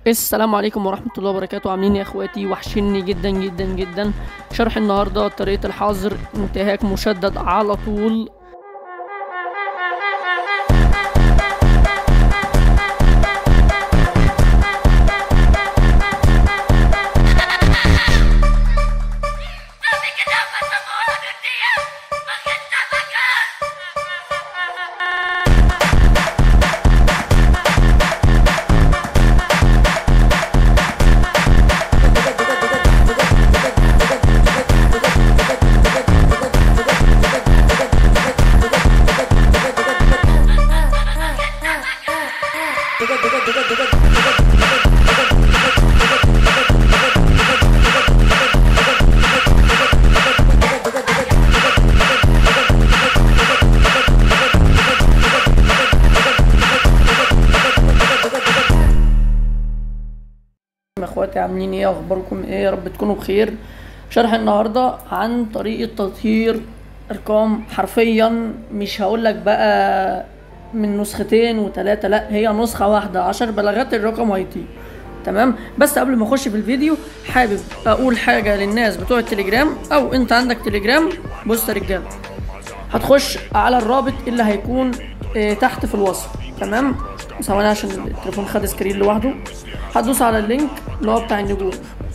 السلام عليكم ورحمة الله وبركاته. عاملين يا اخواتي؟ وحشني جدا جدا جدا. شرح النهاردة طريقة الحظر انتهاك مشدد على طول. اخواتي عاملين ايه؟ اخباركم ايه؟ يا رب تكونوا بخير. شرح النهارده عن طريقه تطهير ارقام، حرفيا مش هقولك بقى من نسختين وتلاتة، لا هي نسخه واحده 10 بلاغات الرقم هيطير. تمام. بس قبل ما اخش في الفيديو حابب اقول حاجه للناس بتوع التليجرام، او انت عندك تليجرام. بص يا رجاله، هتخش على الرابط اللي هيكون تحت في الوصف. تمام. ثواني عشان التليفون خد سكرين لوحده. هتدوس على اللينك اللي هو بتاع النجوم،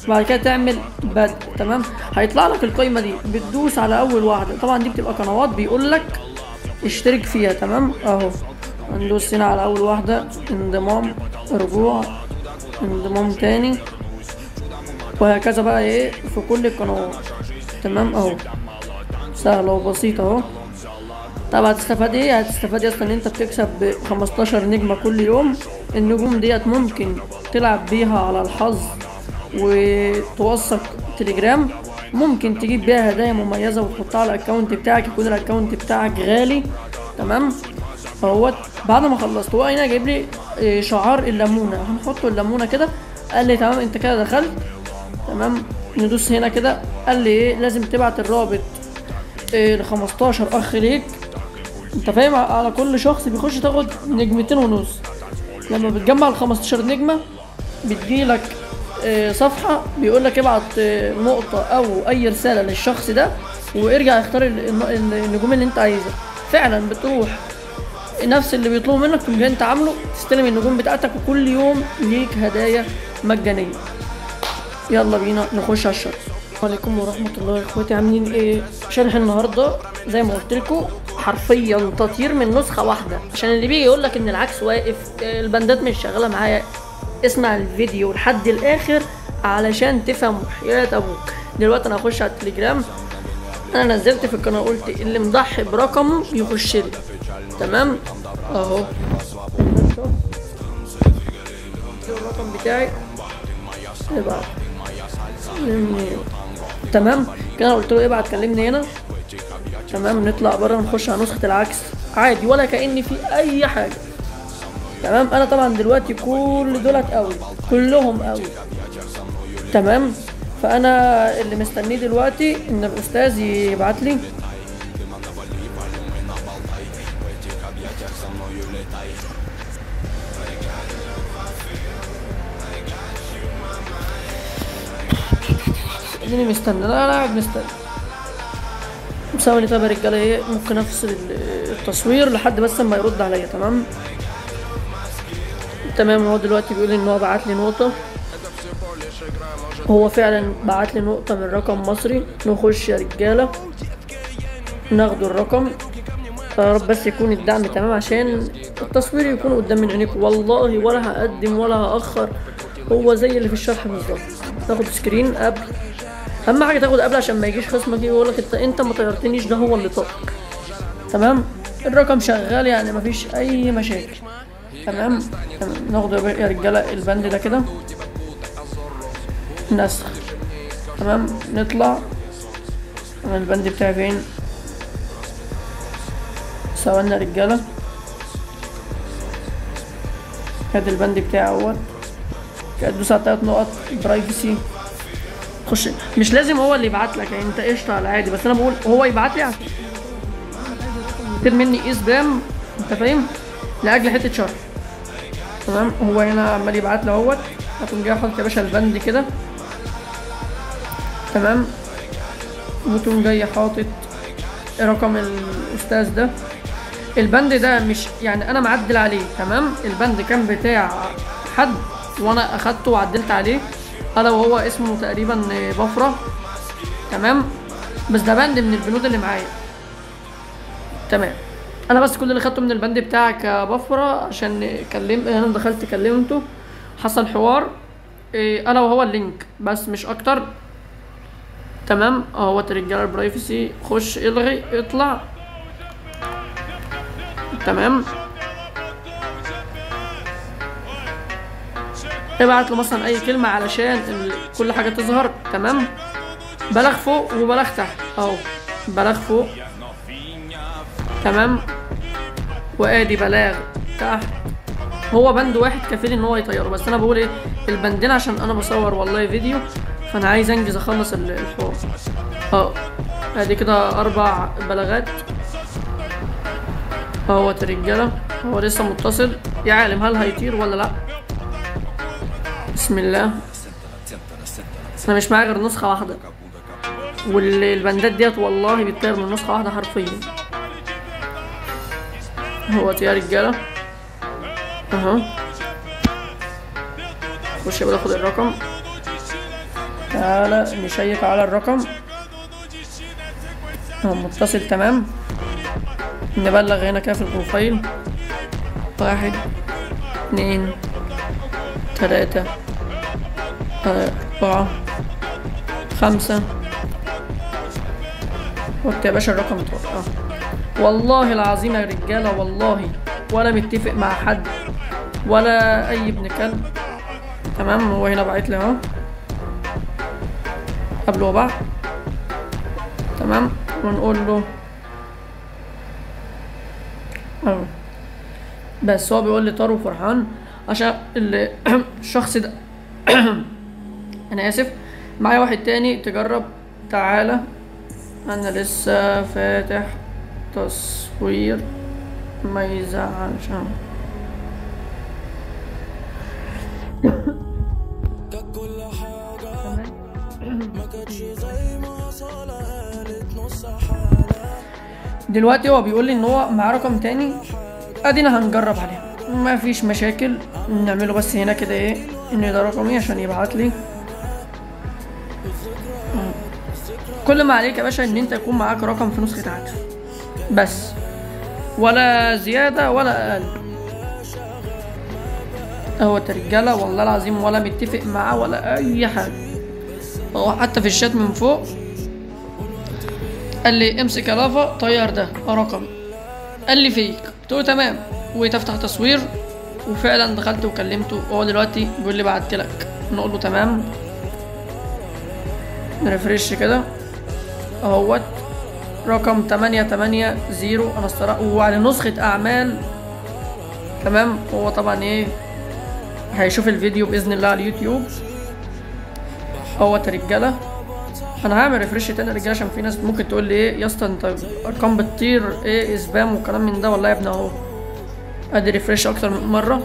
بعد كده تعمل بدء. تمام. هيطلع لك القائمه دي، بتدوس على اول واحده. طبعا دي بتبقى قنوات بيقول لك اشترك فيها. تمام اهو. هندوس هنا على اول واحده، انضمام، رجوع، انضمام تاني، وهكذا بقى ايه في كل القنوات. تمام اهو، سهله وبسيطه اهو. طب هتستفاد ايه؟ هتستفاد يا اسطى ان انت بتكسب 15 نجمه كل يوم. النجوم ديت ممكن تلعب بيها على الحظ وتوثق تليجرام. ممكن تجيب بيها هدايا مميزه وتحطها على الاكونت بتاعك، يكون الاكونت بتاعك غالي. تمام اهوت. بعد ما خلصت هو هنا جايب لي شعار الليمونه، هنحط الليمونه كده. قال لي تمام انت كده دخلت. تمام. ندوس هنا كده. قال لي ايه؟ لازم تبعت الرابط ل 15 اخ ليك. انت فاهم؟ على كل شخص بيخش تاخد نجمتين ونص. لما بتجمع ال 15 نجمه بتجيلك صفحه بيقول لك ابعت نقطه او اي رساله للشخص ده، وارجع اختار النجوم اللي انت عايزها. فعلا بتروح نفس اللي بيطلبوا منك تقوم جاي انت عامله، تستلم النجوم بتاعتك، وكل يوم ليك هدايا مجانيه. يلا بينا نخش على الشرح. السلام عليكم ورحمه الله يا اخواتي. عاملين ايه؟ شرح النهارده زي ما قلت لكم حرفيا تطهير من نسخه واحده، عشان اللي بيجي يقول لك ان العكس واقف، البندات مش شغاله معايا. اسمع الفيديو لحد الاخر علشان تفهم حياة ابوك. دلوقتي انا هخش على التليجرام. انا نزلت في القناه قلت اللي مضحي برقمه يخش لي. تمام اهو. الرقم بتاعي ابعت. تمام كده قلت له ابعت كلمني هنا. تمام. نطلع بره نخش على نسخه العكس عادي ولا كأن في اي حاجه. تمام. انا طبعا دلوقتي كل دولت قوي، كلهم قوي. تمام. فانا اللي مستنيه دلوقتي ان الاستاذ يبعت لي. اديني مستني. انا قاعد مستني. ثواني. طب يا رجاله ايه، ممكن افصل التصوير لحد بس ما يرد عليا. تمام. تمام. هو دلوقتي بيقول ان هو بعت لي نقطه. هو فعلا بعت لي نقطه من رقم مصري. نخش يا رجاله ناخد الرقم. يا رب بس يكون الدعم تمام عشان التصوير يكون قدام من عينيكم. والله ولا هقدم ولا هاخر، هو زي اللي في الشرح بالظبط. تاخد سكرين قبل. اهم حاجه تاخد قبل عشان ما يجيش خصمك يقول لك انت ما طيرتنيش، ده هو اللي طار. تمام. الرقم شغال يعني مفيش اي مشاكل. تمام. ناخد يا رجاله البند ده كده نسخ. تمام. نطلع. انا البند بتاعي فين؟ ثواني يا رجاله. ادي البند بتاعي اهوت. كده تدوس على 3 نقط برايفسي. خش. مش لازم هو اللي يبعت لك، يعني انت قشطه على عادي، بس انا بقول هو يبعت لي كتير مني اسبام. انت فاهم؟ لاجل حته شر. تمام. هو هنا عمال يبعت لي اهوت. هتقوم جاي حاطط يا باشا البند كده، تمام، وتقوم جاي حاطط رقم الاستاذ ده. البند ده مش يعني انا معدل عليه، تمام، البند كان بتاع حد وانا اخدته وعدلت عليه انا وهو، اسمه تقريبا بفرة، تمام، بس ده بند من البنود اللي معايا، تمام. انا بس كل اللي خدته من البند بتاعك يا بفرة عشان انا دخلت كلمته، حصل حوار انا وهو اللينك بس مش اكتر، تمام. اهو رجاله البرايفسي، خش الغي اطلع، تمام. ابعت له مثلا اي كلمه علشان كل حاجه تظهر، تمام. بلغ فوق وبلغ تحت، اهو بلغ فوق، تمام، وادي بلاغ تحت. هو بند واحد كفيل ان هو يطيره، بس انا بقول ايه البندين عشان انا بصور والله فيديو، فانا عايز انجز اخلص الحوار. ادي كده 4 بلاغات اهوت الرجاله. هو لسه متصل، يا عالم هل هيطير ولا لا. بسم الله. انا مش معايا غير نسخه واحده، والبندات ديت والله بتطير من نسخه واحده حرفيا. اهوت يا رجاله اهو. خش بقى اخد الرقم، تعالى نشيك على الرقم. هو متصل، تمام. نبلغ هنا كده في البروفايل 1 2 3 4 5. حط يا باشا الرقم بتاعه. والله العظيم يا رجاله والله ولا متفق مع حد ولا اي ابن كلب، تمام. هو هنا باعت لي اهو قبل وبعد، تمام. ونقول له بس هو بيقول لي طار وفرحان عشان الشخص ده انا اسف. معايا واحد تاني تجرب، تعالى. انا لسه فاتح تصوير ما يزعلش. دلوقتي هو بيقول لي ان هو معاه رقم تاني، ادينا هنجرب عليه، ما فيش مشاكل. نعمله بس هنا كده ايه ان ده رقمي عشان يبعت لي. كل ما عليك يا باشا ان انت يكون معاك رقم في نسخة عكس بس، ولا زيادة ولا اقل. اهو رجاله والله العظيم ولا متفق معاه ولا اي حاجة. هو حتى في الشات من فوق قال لي امسك يا لافا طير ده رقمي، قال لي فيك، قلت له تمام، وتفتح تصوير. وفعلا دخلت وكلمته، وهو دلوقتي بيقول لي بعت لك. نقول له تمام، نرفرش كده اهوت رقم 880 انا وعلى نسخة اعمال، تمام. هو طبعا ايه هيشوف الفيديو باذن الله على اليوتيوب اهوت رجاله. انا هعمل ريفرش تاني يا رجاله عشان في ناس ممكن تقول لي ايه يا اسطى انت ارقام بتطير ايه سبام وكلام من ده. والله يا ابني اهو ادي ريفرش اكتر من مره.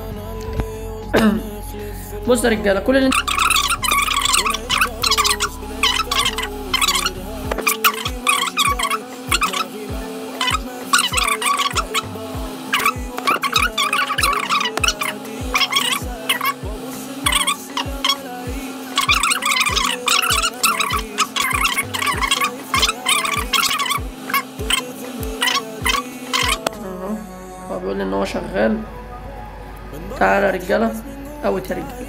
بص يا رجاله كل اللي بيقول لي ان هو شغال. تعالى يا رجاله اوت يا رجاله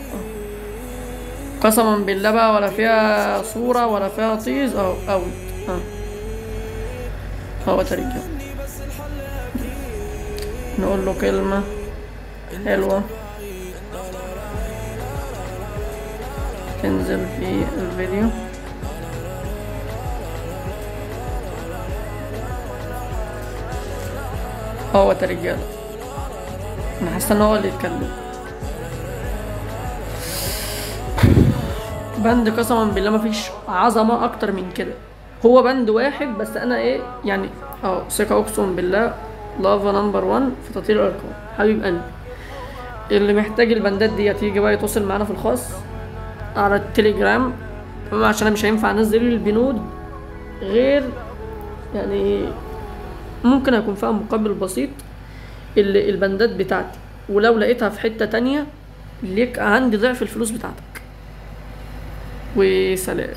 قسما بالله بقى، ولا فيها صوره ولا فيها طيز اهو اوت اوت يا رجاله. نقول له كلمه حلوه تنزل في الفيديو. اهوت يا رجاله. انا حاسه ان هو اللي يتكلم. بند قسما بالله مفيش عظمه اكتر من كده. هو بند واحد بس انا ايه يعني ثقه اقسم بالله. لافا نمبر 1 في تطوير الارقام حبيب قلبي. اللي محتاج البندات ديت يجي بقى يتواصل معانا في الخاص على التليجرام، تمام؟ عشان انا مش هينفع انزل البنود غير يعني ممكن هيكون فيها مقابل بسيط البندات بتاعتي، ولو لقيتها في حتة تانية ليك عندي ضعف الفلوس بتاعتك. وسلام.